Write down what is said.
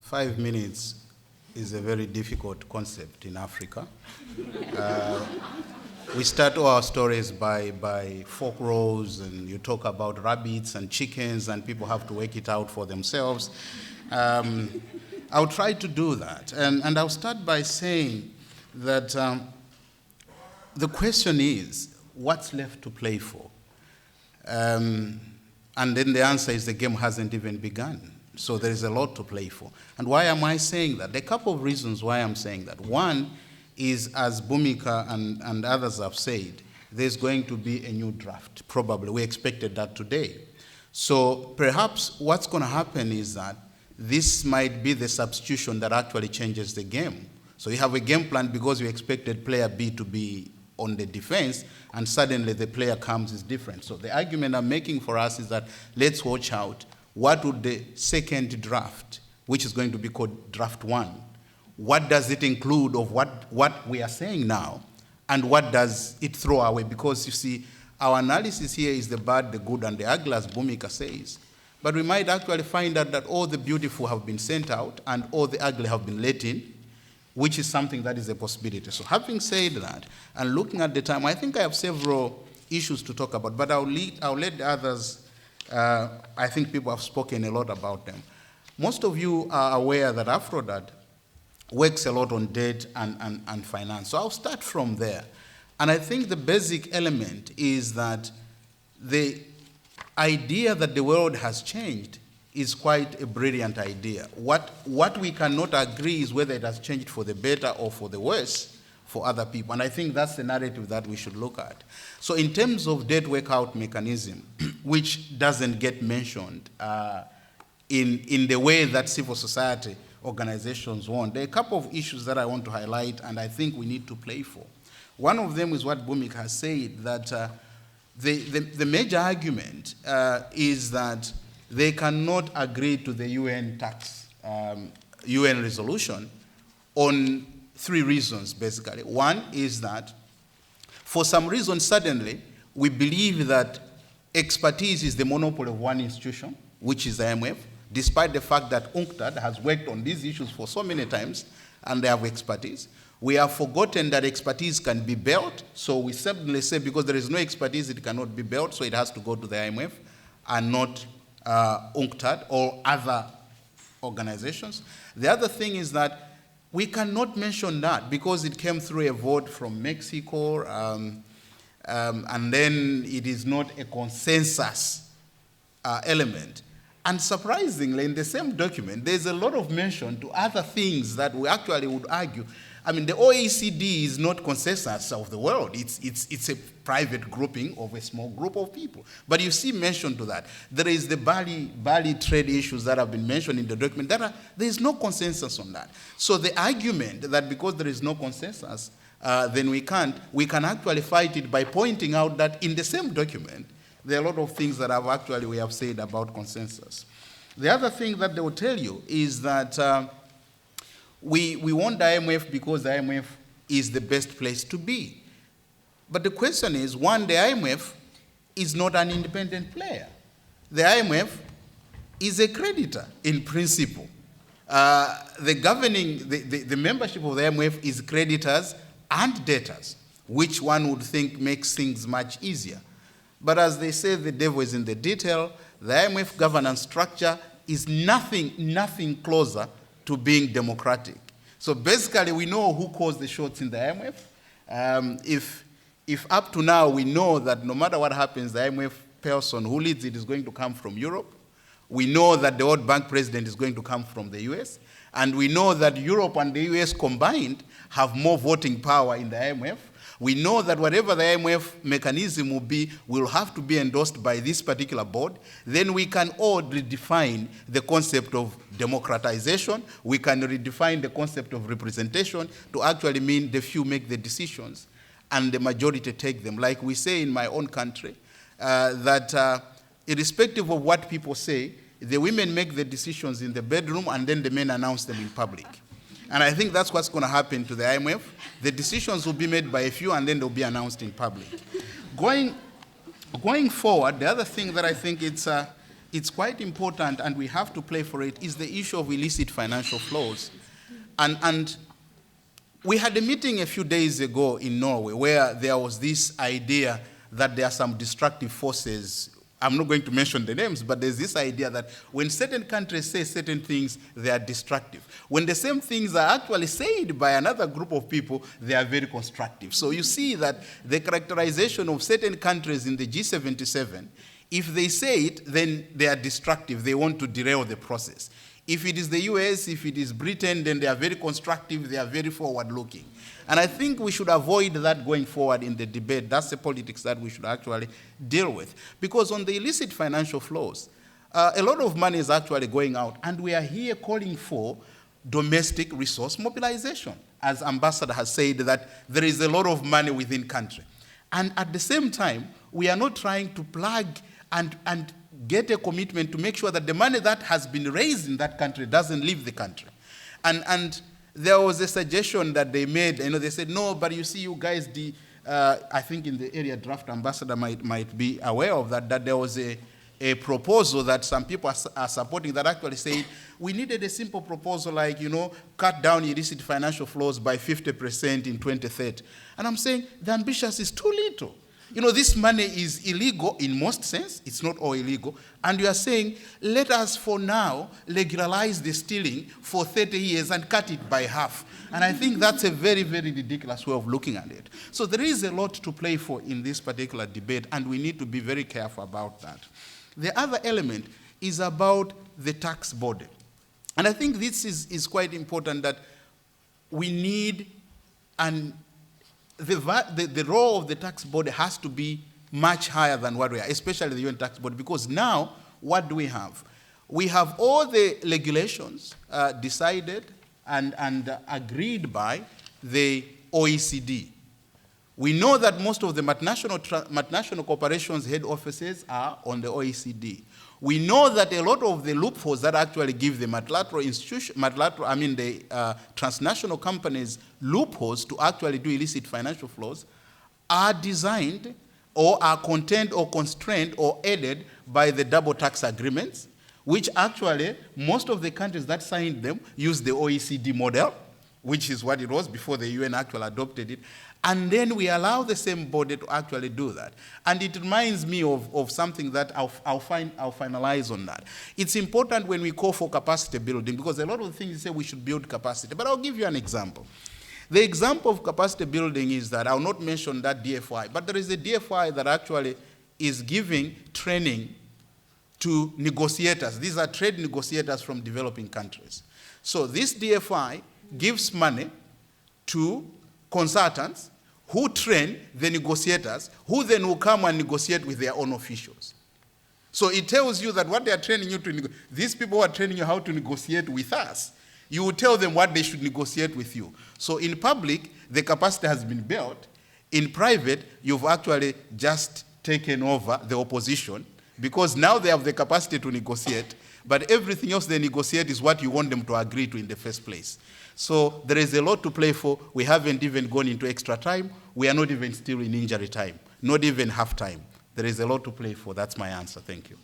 5 minutes is a very difficult concept in Africa. We start all our stories by folk roles, and you talk about rabbits and chickens, and people have to work it out for themselves. I'll try to do that. And I'll start by saying that the question is, what's left to play for? And then the answer is the game hasn't even begun. So there is a lot to play for. And why am I saying that? There are a couple of reasons why I'm saying that. One is, as Bhumika and others have said, there's going to be a new draft, probably. We expected that today. So perhaps what's going to happen is that this might be the substitution that actually changes the game. So you have a game plan because you expected player B to be on the defense, and suddenly the player comes is different. So the argument I'm making for us is that let's watch out. What would the second draft, which is going to be called draft one, what does it include of what we are saying now, and what does it throw away? Because you see, our analysis here is the bad, the good, and the ugly, as Bhumika says. But we might actually find out that all the beautiful have been sent out and all the ugly have been let in, which is something that is a possibility. So having said that, and looking at the time, I think I have several issues to talk about, but I'll let the others. I think people have spoken a lot about them. Most of you are aware that Afrodad works a lot on debt and finance. So I'll start from there. And I think the basic element is that the idea that the world has changed is quite a brilliant idea. What we cannot agree is whether it has changed for the better or for the worse for other people. And I think that's the narrative that we should look at. So in terms of debt workout mechanism, which doesn't get mentioned in the way that civil society organizations want, there are a couple of issues that I want to highlight and I think we need to play for. One of them is what Bhumika has said, that the major argument is that they cannot agree to the UN tax, UN resolution on 3 reasons, basically. One is that for some reason, suddenly, we believe that expertise is the monopoly of one institution, which is the IMF, despite the fact that UNCTAD has worked on these issues for so many times, and they have expertise. We have forgotten that expertise can be built, so we simply say because there is no expertise, it cannot be built, so it has to go to the IMF and not UNCTAD or other organizations. The other thing is that we cannot mention that because it came through a vote from Mexico, and then it is not a consensus element. And surprisingly, in the same document, there's a lot of mention to other things that we actually would argue. I mean, the OECD is not consensus of the world. It's a private grouping of a small group of people. But you see mention to that. There is the Bali trade issues that have been mentioned in the document. There is no consensus on that. So the argument that because there is no consensus, then we can actually fight it by pointing out that in the same document, there are a lot of things that we have said about consensus. The other thing that they will tell you is that we want the IMF because the IMF is the best place to be. But the question is, one, the IMF is not an independent player. The IMF is a creditor in principle. The membership of the IMF is creditors and debtors, which one would think makes things much easier. But as they say, the devil is in the detail. The IMF governance structure is nothing closer to being democratic. So basically, we know who calls the shots in the IMF. If up to now we know that no matter what happens, the IMF person who leads it is going to come from Europe. We know that the World Bank president is going to come from the US. And we know that Europe and the US combined have more voting power in the IMF. We know that whatever the IMF mechanism will have to be endorsed by this particular board. Then we can all redefine the concept of democratization. We can redefine the concept of representation to actually mean the few make the decisions and the majority take them. Like we say in my own country, that irrespective of what people say, the women make the decisions in the bedroom and then the men announce them in public. And I think that's what's going to happen to the IMF. The decisions will be made by a few and then they'll be announced in public. Going forward, the other thing that I think it's quite important and we have to play for it is the issue of illicit financial flows. And we had a meeting a few days ago in Norway where there was this idea that there are some destructive forces. I'm not going to mention the names, but there's this idea that when certain countries say certain things, they are destructive. When the same things are actually said by another group of people, they are very constructive. So you see that the characterization of certain countries in the G77, if they say it, then they are destructive. They want to derail the process. If it is the US, if it is Britain, then they are very constructive, they are very forward-looking. And I think we should avoid that going forward in the debate. That's the politics that we should actually deal with. Because on the illicit financial flows, a lot of money is actually going out, and we are here calling for domestic resource mobilization. As Ambassador has said, that there is a lot of money within country. And at the same time, we are not trying to plug and get a commitment to make sure that the money that has been raised in that country doesn't leave the country. And there was a suggestion that they made, they said, no, but you see, you guys, I think in the area draft ambassador might be aware of that there was a proposal that some people are supporting that actually said, we needed a simple proposal like, cut down illicit financial flows by 50% in 2030. And I'm saying the ambitious is too little. This money is illegal in most sense. It's not all illegal. And you are saying, let us for now legalize the stealing for 30 years and cut it by half. And I think that's a very, very ridiculous way of looking at it. So there is a lot to play for in this particular debate, and we need to be very careful about that. The other element is about the tax body. And I think this is quite important that we need the role of the tax body has to be much higher than what we are, especially the UN tax body, because now, what do we have? We have all the regulations decided and agreed by the OECD. We know that most of the multinational corporations' head offices are on the OECD. We know that a lot of the loopholes that actually give the transnational companies loopholes to actually do illicit financial flows are designed or are contained or constrained or aided by the double tax agreements, which actually most of the countries that signed them use the OECD model, which is what it was before the UN actually adopted it. And then we allow the same body to actually do that. And it reminds me of something that I'll finalize on that. It's important when we call for capacity building, because a lot of the things say we should build capacity. But I'll give you an example. The example of capacity building is that I'll not mention that DFI, but there is a DFI that actually is giving training to negotiators. These are trade negotiators from developing countries. So this DFI gives money to consultants who train the negotiators, who then will come and negotiate with their own officials. So it tells you that what they are training you to these people who are training you how to negotiate with us, you will tell them what they should negotiate with you. So in public, the capacity has been built. In private, you've actually just taken over the opposition, because now they have the capacity to negotiate, but everything else they negotiate is what you want them to agree to in the first place. So there is a lot to play for. We haven't even gone into extra time. We are not even still in injury time, not even half time. There is a lot to play for. That's my answer. Thank you.